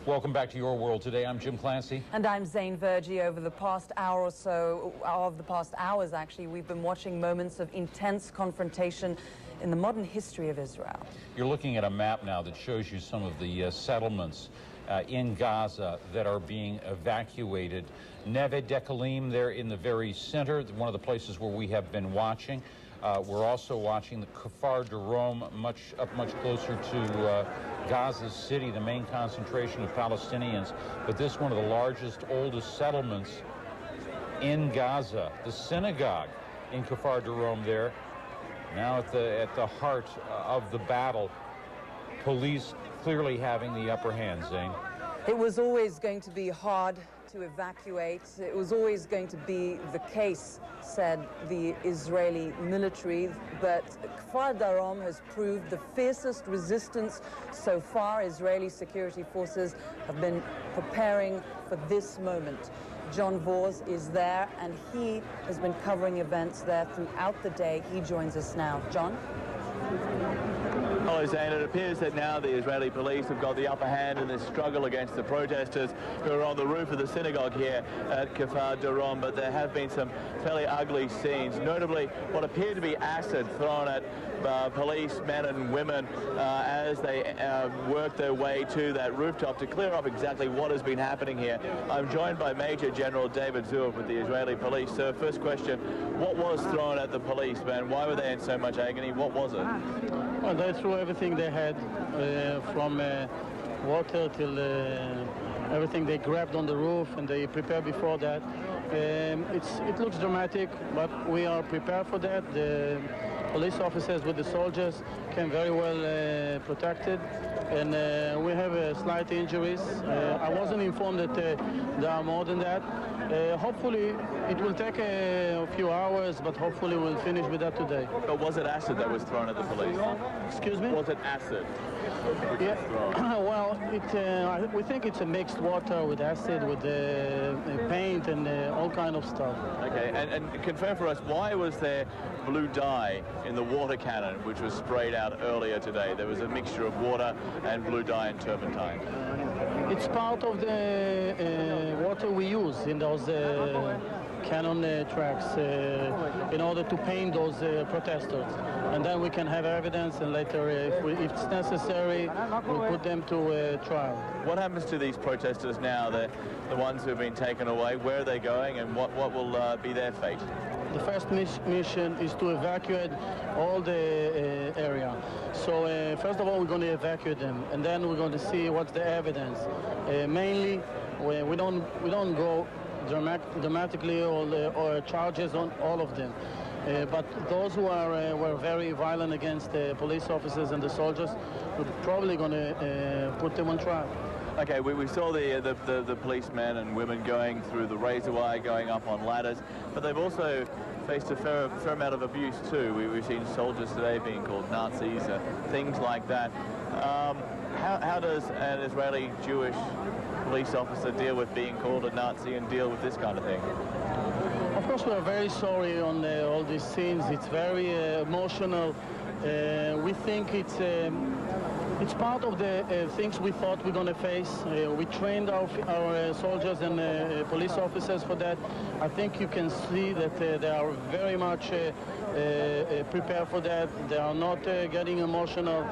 Welcome back to Your World Today. I'm Jim Clancy. And I'm Zane Vergie. Over the past hour or so, of the past hours actually, we've been watching moments of intense confrontation in the modern history of Israel. You're looking at a map now that shows you some of the settlements in Gaza that are being evacuated. Neve Dekalim there in the very center, one of the places where we have been watching. We're also watching the Kfar Darom, much closer to Gaza City, the main concentration of Palestinians. But this one of the largest, oldest settlements in Gaza, the synagogue in Kfar Darom there. Now at the heart of the battle, police clearly having the upper hand, Zane. It was always going to be hard to evacuate. It was always going to be the case, said the Israeli military, but Kfar Darom has proved the fiercest resistance so far. Israeli security forces have been preparing for this moment. John Vors is there, and he has been covering events there throughout the day. He joins us now. John? Hello, Zane. It appears that now the Israeli police have got the upper hand in this struggle against the protesters who are on the roof of the synagogue here at Kfar Darom, but there have been some fairly ugly scenes, notably what appeared to be acid thrown at police, men and women, as they work their way to that rooftop to clear up exactly what has been happening here. I'm joined by Major General David Zuev with the Israeli police. So first question, what was thrown at the policemen? Why were they in so much agony? What was it? Well, they threw everything they had, from water till everything they grabbed on the roof, and they prepared before that. It looks dramatic, but we are prepared for that. The police officers with the soldiers came very well protected, and we have slight injuries. I wasn't informed that there are more than that. Hopefully, it will take a few hours, but hopefully we'll finish with that today. But was it acid that was thrown at the police? Excuse me? Was it acid? Yeah. Well, we think it's a mixed water with acid, with paint and all kind of stuff. Okay, and confirm for us, why was there blue dye in the water cannon which was sprayed out earlier today? There was a mixture of water and blue dye and turpentine. It's part of the water we use in those cannon tracks in order to paint those protesters. And then we can have evidence, and later, if it's necessary, we'll put them to trial. What happens to these protesters now, the ones who have been taken away? Where are they going, and what will be their fate? The first mission is to evacuate all the area. So first of all, we're going to evacuate them, and then we're going to see what's the evidence. Mainly, we don't go dramatically or charges on all of them. But those who were very violent against the police officers and the soldiers, we're probably going to put them on trial. Okay, we saw the policemen and women going through the razor wire, going up on ladders, but they've also faced a fair amount of abuse too. We've seen soldiers today being called Nazis, things like that. How does an Israeli Jewish police officer deal with being called a Nazi and deal with this kind of thing? Of course, we are very sorry on all these scenes. It's very emotional. We think it's part of the things we thought we're going to face. We trained our soldiers and police officers for that. I think you can see that they are very much prepared for that. They are not getting emotional.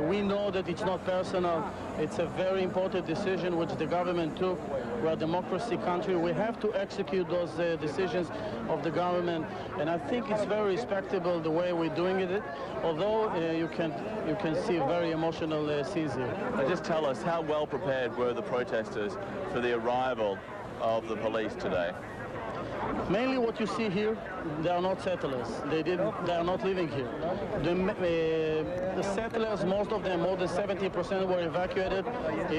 We know that it's not personal. It's a very important decision which the government took. We're a democracy country. We have to execute those decisions of the government, and I think it's very respectable the way we're doing it. Although you can see very emotional scenes here. Just tell us, how well prepared were the protesters for the arrival of the police today? Mainly what you see here, they are not settlers. They are not living here. The settlers, most of them, more than 70% were evacuated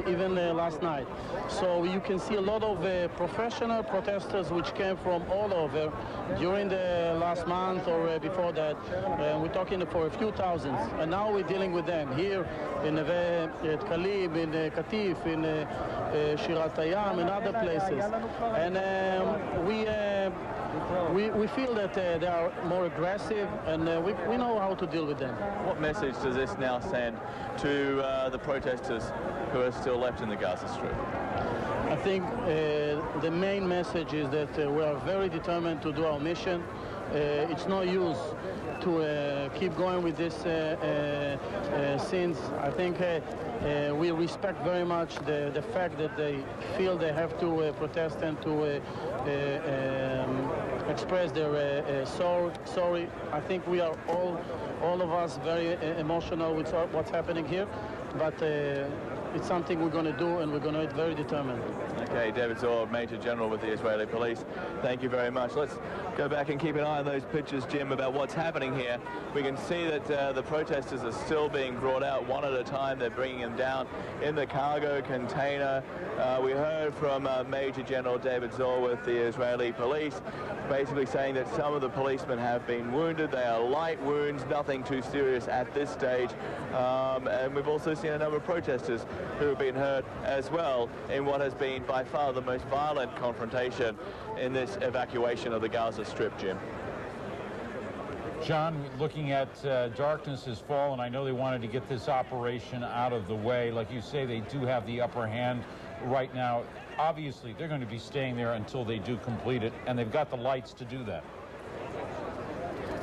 even last night. So you can see a lot of professional protesters which came from all over during the last month or before that. We're talking for a few thousands. And now we're dealing with them here in Neve Dekalim, in Katif, in Shirat Hayam, and other places. And we we feel that they are more aggressive, and we know how to deal with them. What message does this now send to the protesters who are still left in the Gaza Strip? I think the main message is that we are very determined to do our mission. It's no use to keep going with this scenes. I think we respect very much the fact that they feel they have to protest and to express their sorry. I think we are all of us very emotional with what's happening here, but it's something we're going to do, and we're going to be very determined. Okay, David Zor, Major General with the Israeli Police, thank you very much. Let's go back and keep an eye on those pictures, Jim, about what's happening here. We can see that the protesters are still being brought out one at a time. They're bringing them down in the cargo container. We heard from Major General David Zor with the Israeli Police, basically saying that some of the policemen have been wounded. They are light wounds, nothing too serious at this stage. And we've also seen a number of protesters who have been hurt as well in what has been by far the most violent confrontation in this evacuation of the Gaza Strip, Jim. John, looking at darkness has fallen. I know they wanted to get this operation out of the way. Like you say, they do have the upper hand right now. Obviously, they're going to be staying there until they do complete it, and they've got the lights to do that.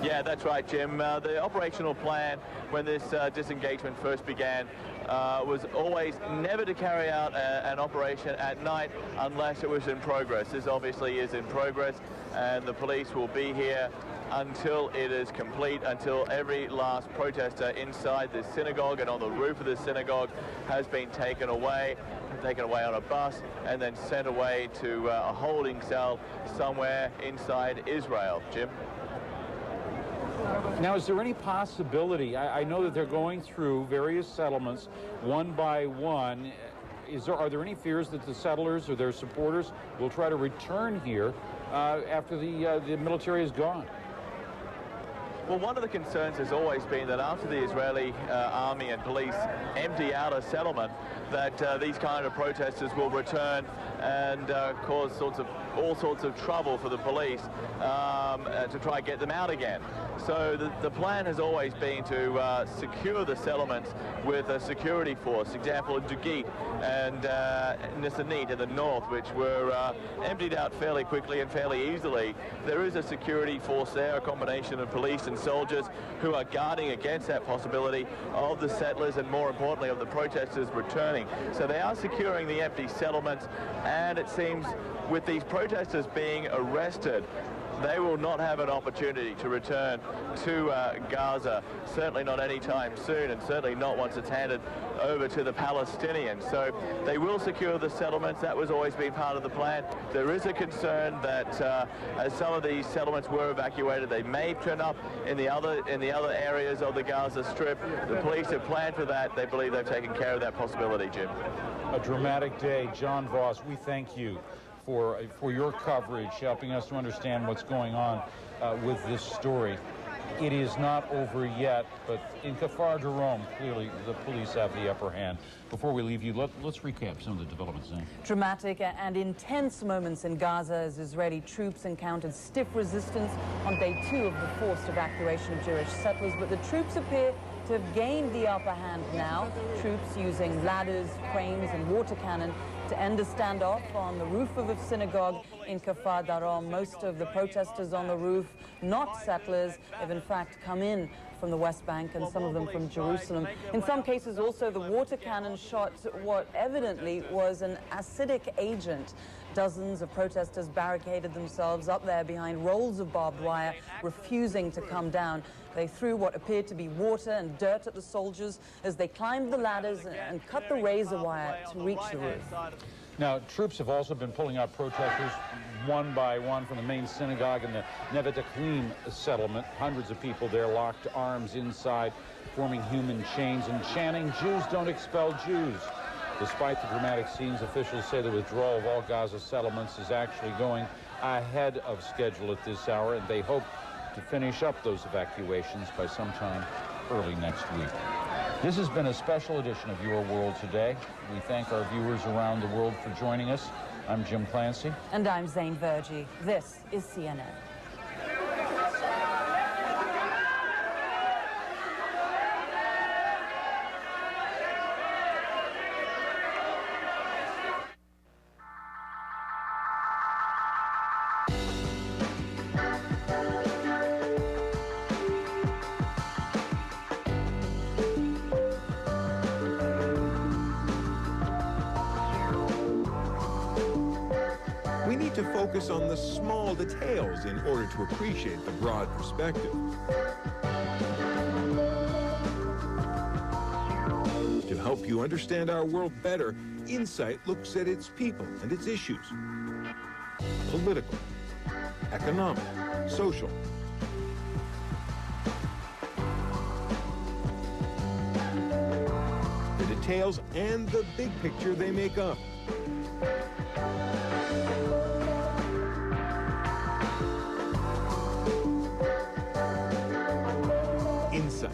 Yeah, that's right, Jim. The operational plan when this disengagement first began was always never to carry out an operation at night unless it was in progress. This obviously is in progress, and the police will be here until it is complete, until every last protester inside this synagogue and on the roof of the synagogue has been taken away on a bus and then sent away to a holding cell somewhere inside Israel. Jim? Now, is there any possibility, I know that they're going through various settlements one by one. Are there any fears that the settlers or their supporters will try to return here after the military is gone? Well, one of the concerns has always been that after the Israeli army and police empty out a settlement, that these kind of protesters will return and cause all sorts of trouble for the police to try and get them out again. So the plan has always been to secure the settlements with a security force. Example, Dugit and Nissanit in the north, which were emptied out fairly quickly and fairly easily. There is a security force there, a combination of police and soldiers who are guarding against that possibility of the settlers and, more importantly, of the protesters returning. So they are securing the empty settlements, and it seems with these protesters being arrested, they will not have an opportunity to return to Gaza, certainly not anytime soon, and certainly not once it's handed over to the Palestinians. So they will secure the settlements. That was always been part of the plan. There is a concern that as some of these settlements were evacuated, they may turn up in the other areas of the Gaza Strip. The police have planned for that. They believe they've taken care of that possibility, Jim. A dramatic day. John Voss, we thank you for your coverage, helping us to understand what's going on with this story. It is not over yet, but in Kfar Darom, clearly the police have the upper hand. Before we leave you, let's recap some of the developments now. Dramatic and intense moments in Gaza as Israeli troops encountered stiff resistance on day 2 of the forced evacuation of Jewish settlers, but the troops appear to have gained the upper hand now. Troops using ladders, cranes and water cannon to end a standoff on the roof of a synagogue in Kfar Darom. Most of the protesters on the roof, not settlers, have in fact come in from the West Bank, and some of them from Jerusalem. In some cases also, the water cannon shot what evidently was an acidic agent. Dozens of protesters barricaded themselves up there behind rolls of barbed wire, refusing to come down. They threw what appeared to be water and dirt at the soldiers as they climbed the ladders and cut the razor wire to reach the roof. Now, troops have also been pulling out protesters one by one from the main synagogue in the Neve Deklim settlement. Hundreds of people there locked arms inside, forming human chains and chanting, "Jews don't expel Jews." Despite the dramatic scenes, officials say the withdrawal of all Gaza settlements is actually going ahead of schedule at this hour, and they hope to finish up those evacuations by sometime early next week. This has been a special edition of Your World Today. We thank our viewers around the world for joining us. I'm Jim Clancy. And I'm Zane Vergy. This is CNN. We need to focus on the small details in order to appreciate the broad perspective. To help you understand our world better, Insight looks at its people and its issues. Political, economic, social. The details and the big picture they make up. Insight,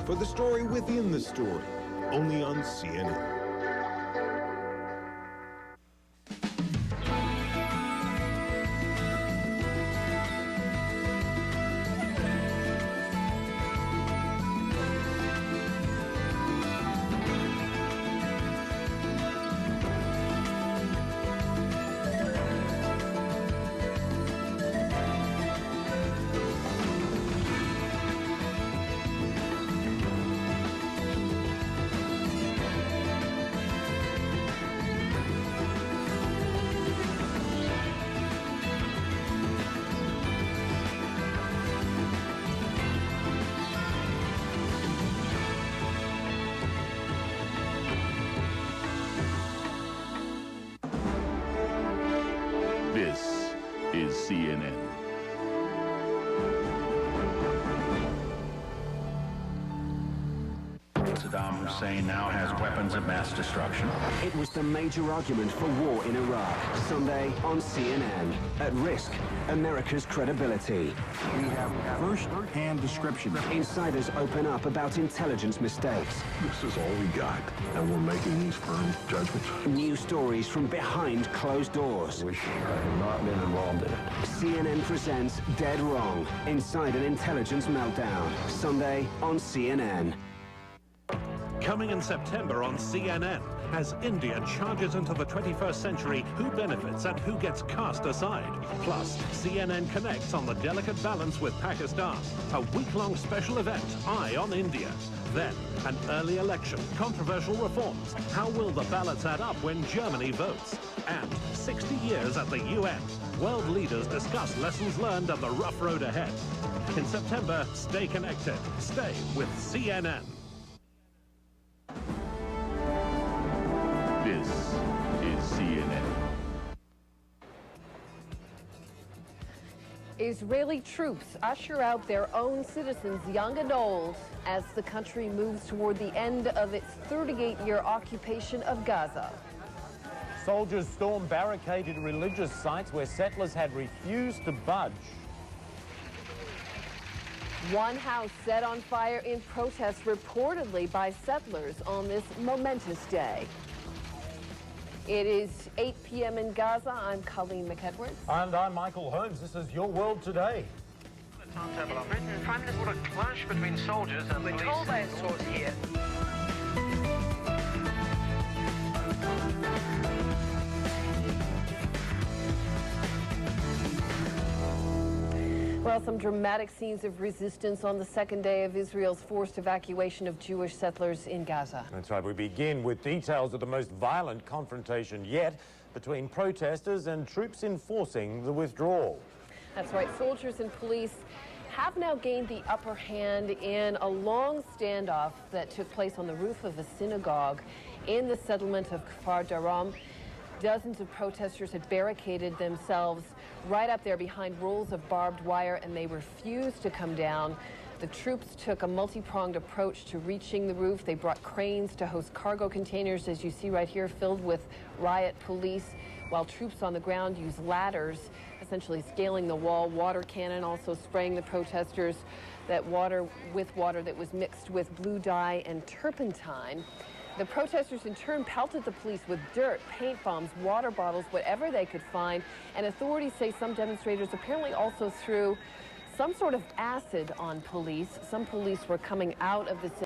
for the story within the story, only on CNN. This is CNN. Saddam Hussein now has weapons of mass destruction. It was the major argument for war in Iraq. Sunday on CNN. At risk, America's credibility. We have first-hand description. Insiders open up about intelligence mistakes. This is all we got, and we're making these firm judgments. News stories from behind closed doors. Wish I had not been involved in it. CNN presents Dead Wrong, Inside an Intelligence Meltdown. Sunday on CNN. Coming in September on CNN, as India charges into the 21st century, who benefits and who gets cast aside? Plus, CNN connects on the delicate balance with Pakistan. A week-long special event, Eye on India. Then, an early election, controversial reforms. How will the ballots add up when Germany votes? And 60 years at the UN. World leaders discuss lessons learned and the rough road ahead. In September, stay connected. Stay with CNN. This is CNN. Israeli troops usher out their own citizens, young and old, as the country moves toward the end of its 38-year occupation of Gaza. Soldiers stormed barricaded religious sites where settlers had refused to budge. One house set on fire in protest reportedly by settlers on this momentous day. It is 8 p.m. in Gaza. I'm Colleen McEdwards. And I'm Michael Holmes. This is Your World Today. Britain, Prime Minister, what a clash between soldiers and police. We're told by a source here. Well, some dramatic scenes of resistance on the second day of Israel's forced evacuation of Jewish settlers in Gaza. That's right. We begin with details of the most violent confrontation yet between protesters and troops enforcing the withdrawal. That's right. Soldiers and police have now gained the upper hand in a long standoff that took place on the roof of a synagogue in the settlement of Kfar Darom. Dozens of protesters had barricaded themselves right up there behind rolls of barbed wire, and they refused to come down. The troops took a multi-pronged approach to reaching the roof. They brought cranes to host cargo containers, as you see right here, filled with riot police, while troops on the ground used ladders, essentially scaling the wall, water cannon also spraying the protesters. water that was mixed with blue dye and turpentine. The protesters in turn pelted the police with dirt, paint bombs, water bottles, whatever they could find. And authorities say some demonstrators apparently also threw some sort of acid on police. Some police were coming out of the